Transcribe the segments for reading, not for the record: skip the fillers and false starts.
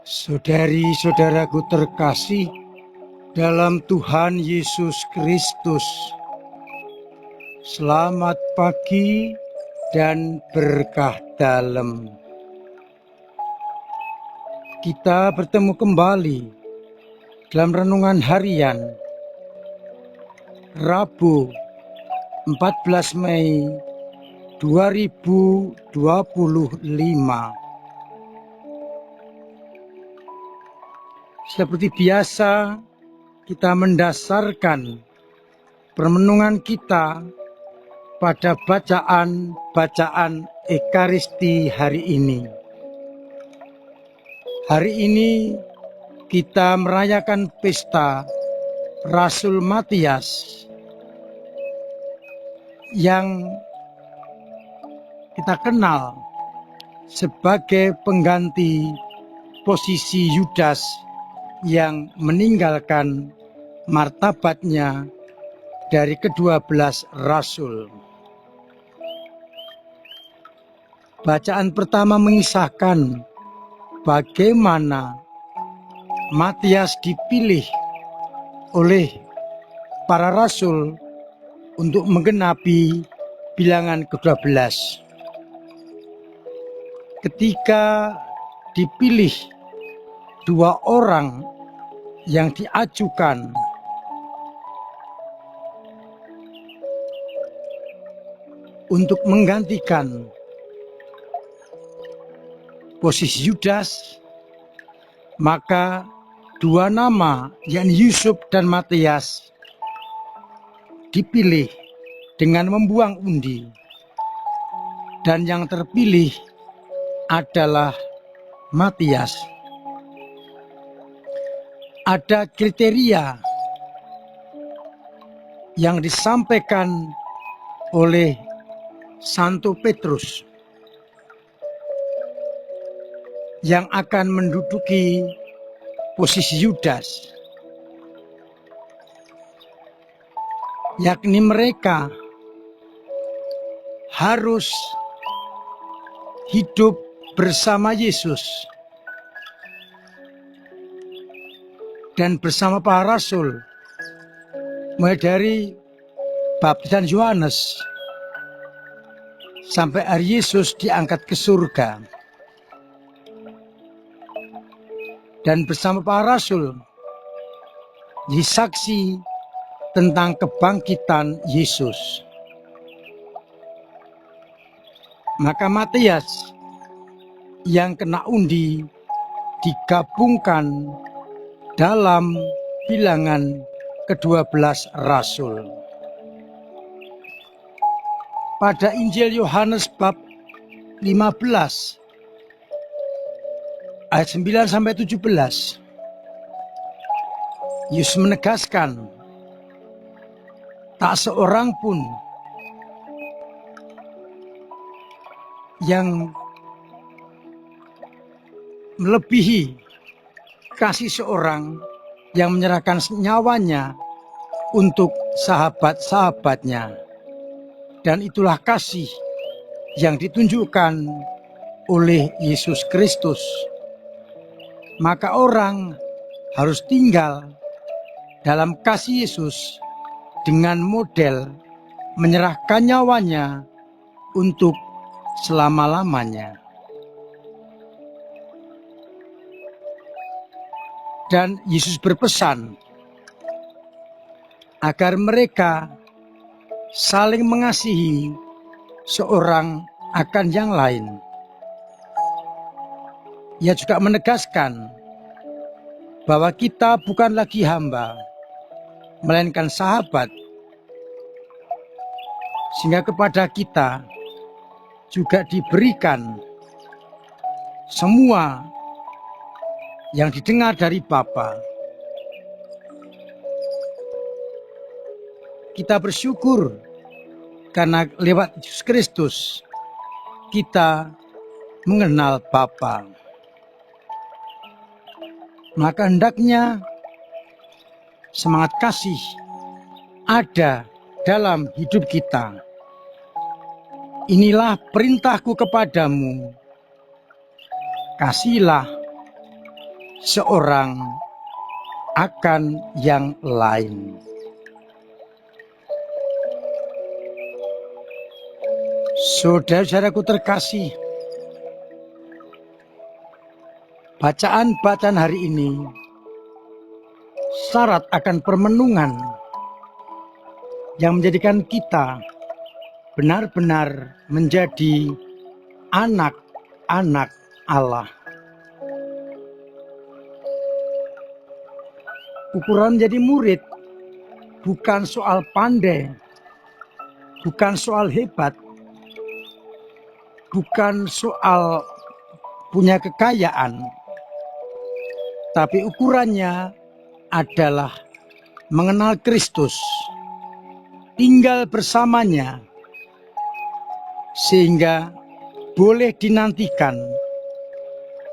Saudari-saudaraku terkasih dalam Tuhan Yesus Kristus, selamat pagi dan berkah dalam. Kita bertemu kembali dalam renungan harian Rabu 14 Mei 2025. Seperti biasa, kita mendasarkan permenungan kita pada bacaan Ekaristi hari ini. Hari ini kita merayakan pesta Rasul Matias yang kita kenal sebagai pengganti posisi Yudas yang meninggalkan martabatnya dari ke-12 rasul. Bacaan pertama mengisahkan bagaimana Matias dipilih oleh para rasul untuk menggenapi bilangan ke-12. Ketika dipilih dua orang yang diajukan untuk menggantikan posisi Yudas, maka dua nama, yakni Yusuf dan Matias, dipilih dengan membuang undi, dan yang terpilih adalah Matias. Ada kriteria yang disampaikan oleh Santo Petrus yang akan menduduki posisi Yudas, yakni mereka harus hidup bersama Yesus dan bersama para rasul, mulai dari baptisan Yohanes sampai hari Yesus diangkat ke surga, dan bersama para rasul disaksi tentang kebangkitan Yesus. Maka Matias yang kena undi digabungkan dalam bilangan ke-12 rasul. Pada Injil Yohanes bab 15 ayat 9 sampai 17, Yesus menegaskan tak seorang pun yang melebihi kasih seorang yang menyerahkan nyawanya untuk sahabat-sahabatnya. Dan itulah kasih yang ditunjukkan oleh Yesus Kristus. Maka orang harus tinggal dalam kasih Yesus dengan model menyerahkan nyawanya untuk selama-lamanya. Dan Yesus berpesan agar mereka saling mengasihi seorang akan yang lain. Ia juga menegaskan bahwa kita bukan lagi hamba, melainkan sahabat, sehingga kepada kita juga diberikan semua yang didengar dari Bapa. Kita bersyukur karena lewat Yesus Kristus kita mengenal Bapa. Maka hendaknya semangat kasih ada dalam hidup kita. Inilah perintahku kepadamu, kasihilah seorang akan yang lain. Saudara-saudaraku terkasih, bacaan-bacaan hari ini syarat akan permenungan yang menjadikan kita benar-benar menjadi anak-anak Allah. Ukuran menjadi murid bukan soal pandai, bukan soal hebat, bukan soal punya kekayaan, tapi ukurannya adalah mengenal Kristus, tinggal bersamanya, sehingga boleh dinantikan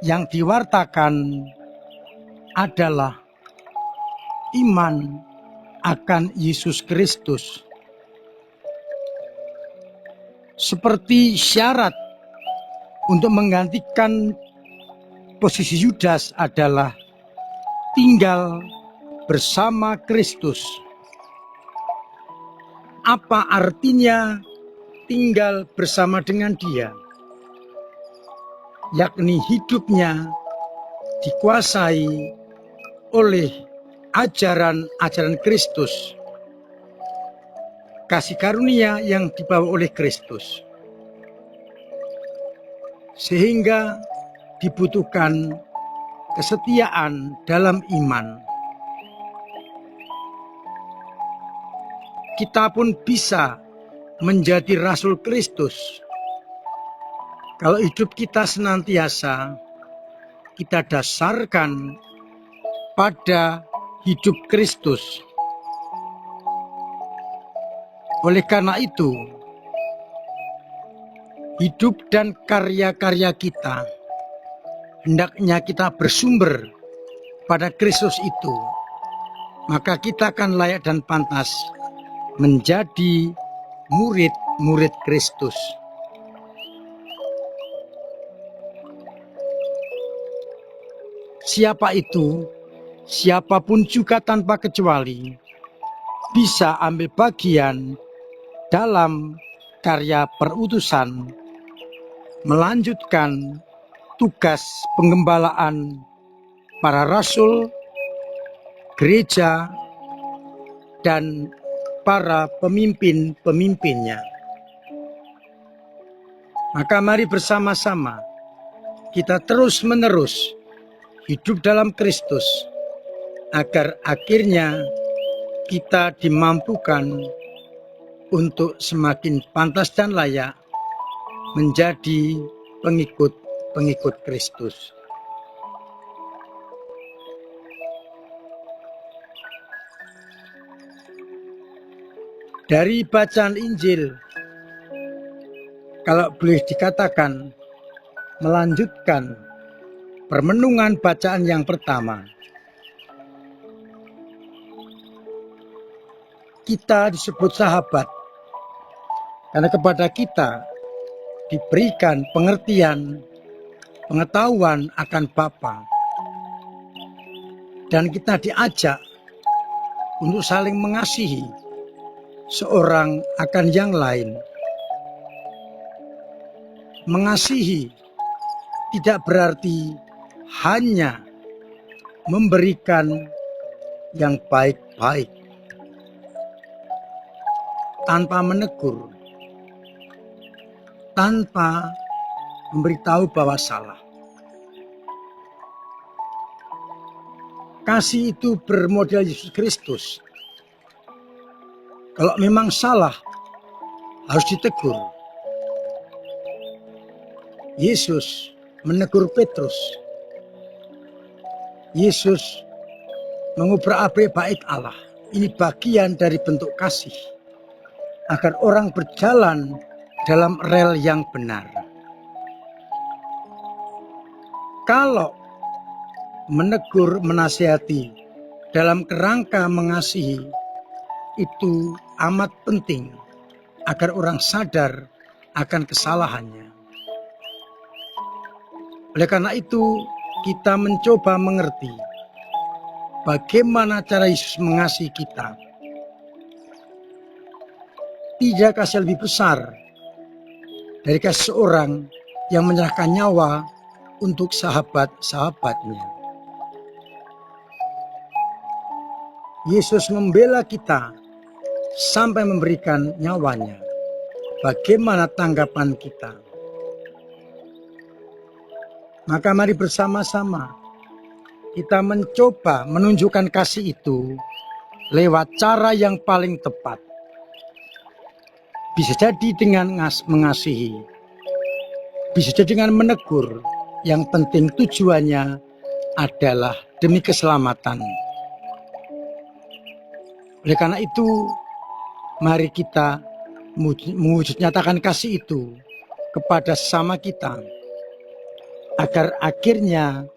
yang diwartakan adalah iman akan Yesus Kristus. Seperti syarat untuk menggantikan posisi Yudas adalah tinggal bersama Kristus. Apa artinya tinggal bersama dengan Dia? Yakni hidupnya dikuasai oleh ajaran-ajaran Kristus, kasih karunia yang dibawa oleh Kristus, sehingga dibutuhkan kesetiaan dalam iman. Kita pun bisa menjadi rasul Kristus kalau hidup kita senantiasa kita dasarkan pada hidup Kristus. Oleh karena itu, hidup dan karya-karya kita hendaknya kita bersumber pada Kristus itu, maka kita akan layak dan pantas menjadi murid-murid Kristus. Siapa itu? Siapapun juga tanpa kecuali bisa ambil bagian dalam karya perutusan, melanjutkan tugas penggembalaan para rasul, gereja, dan para pemimpin-pemimpinnya. Maka mari bersama-sama kita terus-menerus hidup dalam Kristus, agar akhirnya kita dimampukan untuk semakin pantas dan layak menjadi pengikut Kristus. Dari bacaan Injil, kalau boleh dikatakan, melanjutkan permenungan bacaan yang pertama. Kita disebut sahabat karena kepada kita diberikan pengertian, pengetahuan akan Bapa, dan kita diajak untuk saling mengasihi seorang akan yang lain. Mengasihi tidak berarti hanya memberikan yang baik-baik tanpa menegur, tanpa memberitahu bahwa salah. Kasih itu bermodel Yesus Kristus. Kalau memang salah, harus ditegur. Yesus menegur Petrus. Yesus mengubrak-abrik bait Allah. Ini bagian dari bentuk kasih, agar orang berjalan dalam rel yang benar. Kalau menegur, menasihati dalam kerangka mengasihi, itu amat penting agar orang sadar akan kesalahannya. Oleh karena itu, kita mencoba mengerti bagaimana cara Yesus mengasihi kita. Tidak kasih lebih besar dari kasih seorang yang menyerahkan nyawa untuk sahabat-sahabatnya. Yesus membela kita sampai memberikan nyawanya. Bagaimana tanggapan kita? Maka mari bersama-sama kita mencoba menunjukkan kasih itu lewat cara yang paling tepat. Bisa jadi dengan mengasihi, bisa jadi dengan menegur. Yang penting tujuannya adalah demi keselamatan. Oleh karena itu, mari kita mewujud nyatakan kasih itu kepada sesama kita, agar akhirnya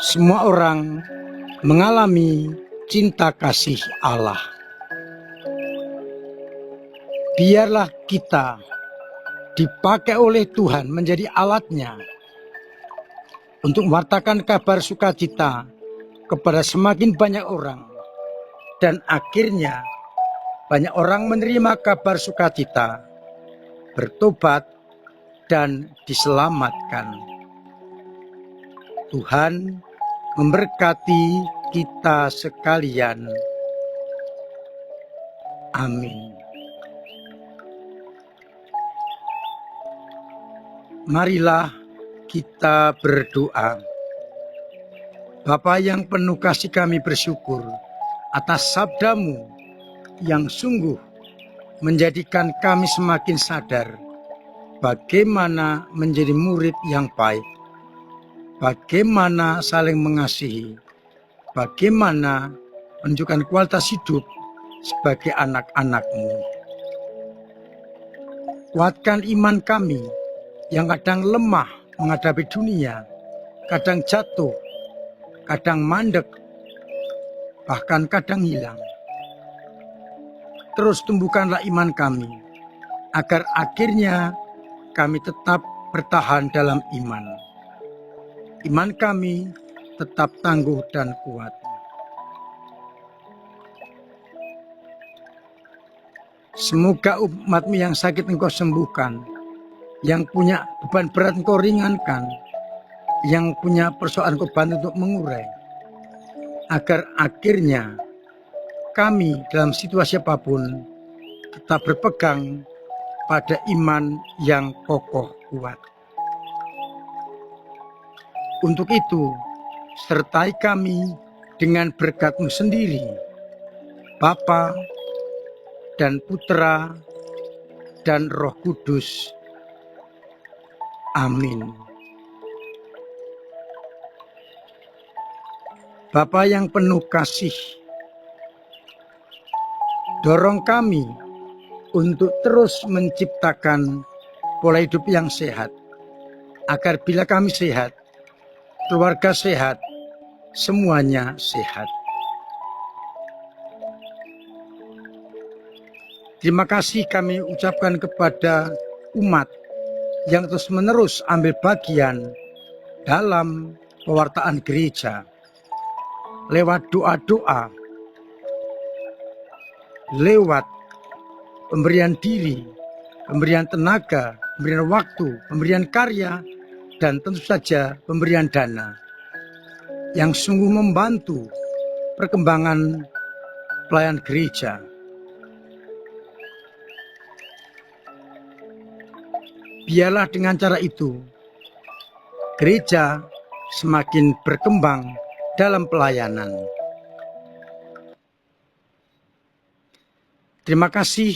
semua orang mengalami cinta kasih Allah. Biarlah kita dipakai oleh Tuhan menjadi alatnya untuk mewartakan kabar sukacita kepada semakin banyak orang. Dan akhirnya banyak orang menerima kabar sukacita, bertobat, dan diselamatkan. Tuhan memberkati kita sekalian. Amin. Marilah kita berdoa. Bapa yang penuh kasih, kami bersyukur atas sabda-Mu yang sungguh menjadikan kami semakin sadar bagaimana menjadi murid yang baik, bagaimana saling mengasihi, bagaimana menunjukkan kualitas hidup sebagai anak-anak-Mu. Kuatkan iman kami yang kadang lemah menghadapi dunia, kadang jatuh, kadang mandek, bahkan kadang hilang. Terus tumbuhkanlah iman kami, agar akhirnya kami tetap bertahan dalam iman. Iman kami tetap tangguh dan kuat. Semoga umat-Mu yang sakit Engkau sembuhkan, yang punya beban berat Engkau ringankan, yang punya persoalan Engkau bantu untuk mengurai, agar akhirnya kami dalam situasi apapun tetap berpegang pada iman yang kokoh kuat. Untuk itu, sertai kami dengan berkat-Mu sendiri, Bapa dan Putra dan Roh Kudus. Amin. Bapa yang penuh kasih, dorong kami untuk terus menciptakan pola hidup yang sehat, agar bila kami sehat, keluarga sehat, semuanya sehat. Terima kasih kami ucapkan kepada umat yang terus-menerus ambil bagian dalam pewartaan gereja, lewat doa-doa, lewat pemberian diri, pemberian tenaga, pemberian waktu, pemberian karya, dan tentu saja pemberian dana, yang sungguh membantu perkembangan pelayan gereja. Biarlah dengan cara itu, gereja semakin berkembang dalam pelayanan. Terima kasih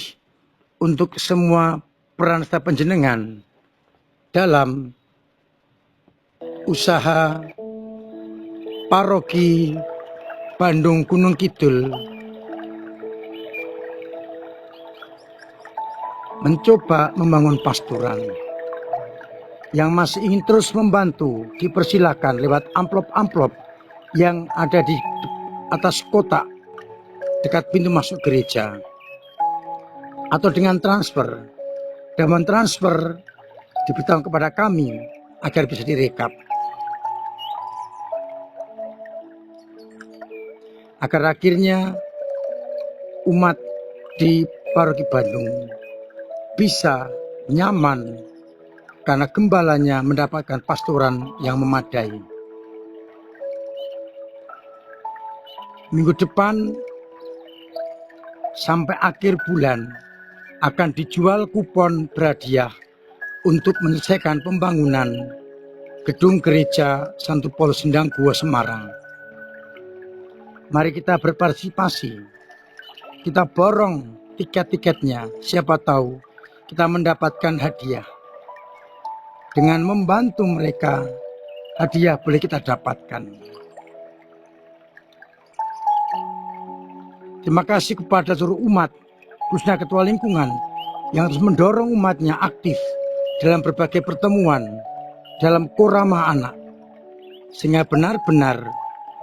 untuk semua peran serta panjenengan dalam usaha Paroki Bandung Gunung Kidul mencoba membangun pastoran. Yang masih ingin terus membantu, dipersilakan lewat amplop-amplop yang ada di atas kotak dekat pintu masuk gereja, atau dengan transfer dan mentransfer diberitahu kepada kami agar bisa direkap. Agar akhirnya umat di Paroki Bandung bisa nyaman karena gembalanya mendapatkan pastoran yang memadai. Minggu depan sampai akhir bulan akan dijual kupon berhadiah untuk menyelesaikan pembangunan gedung gereja Santo Paulus Sindangguwa Semarang. Mari kita berpartisipasi, kita borong tiket-tiketnya, siapa tahu kita mendapatkan hadiah. Dengan membantu mereka, hadiah boleh kita dapatkan. Terima kasih kepada seluruh umat, khususnya ketua lingkungan, yang terus mendorong umatnya aktif dalam berbagai pertemuan, dalam Korama Anak, sehingga benar-benar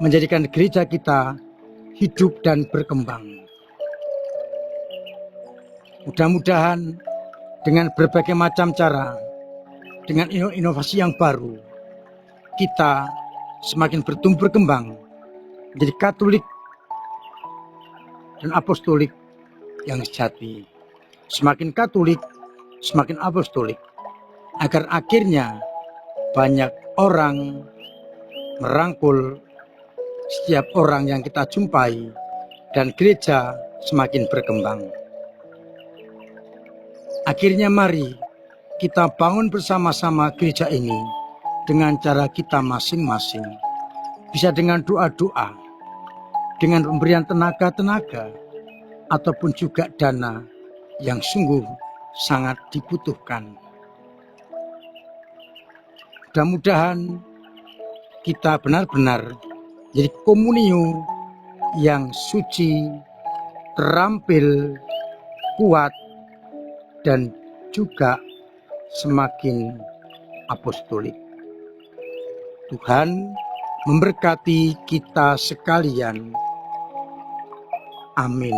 menjadikan gereja kita hidup dan berkembang. Mudah-mudahan dengan berbagai macam cara, dengan inovasi yang baru, kita semakin bertumbuh berkembang menjadi Katolik dan Apostolik yang sejati. Semakin Katolik, semakin Apostolik, agar akhirnya banyak orang merangkul setiap orang yang kita jumpai dan gereja semakin berkembang. Akhirnya mari kita bangun bersama-sama gereja ini dengan cara kita masing-masing. Bisa dengan doa-doa, dengan pemberian tenaga-tenaga, ataupun juga dana yang sungguh sangat dibutuhkan. Mudah-mudahan kita benar-benar jadi komunio yang suci, terampil, kuat, dan juga semakin apostolik. Tuhan memberkati kita sekalian. Amin.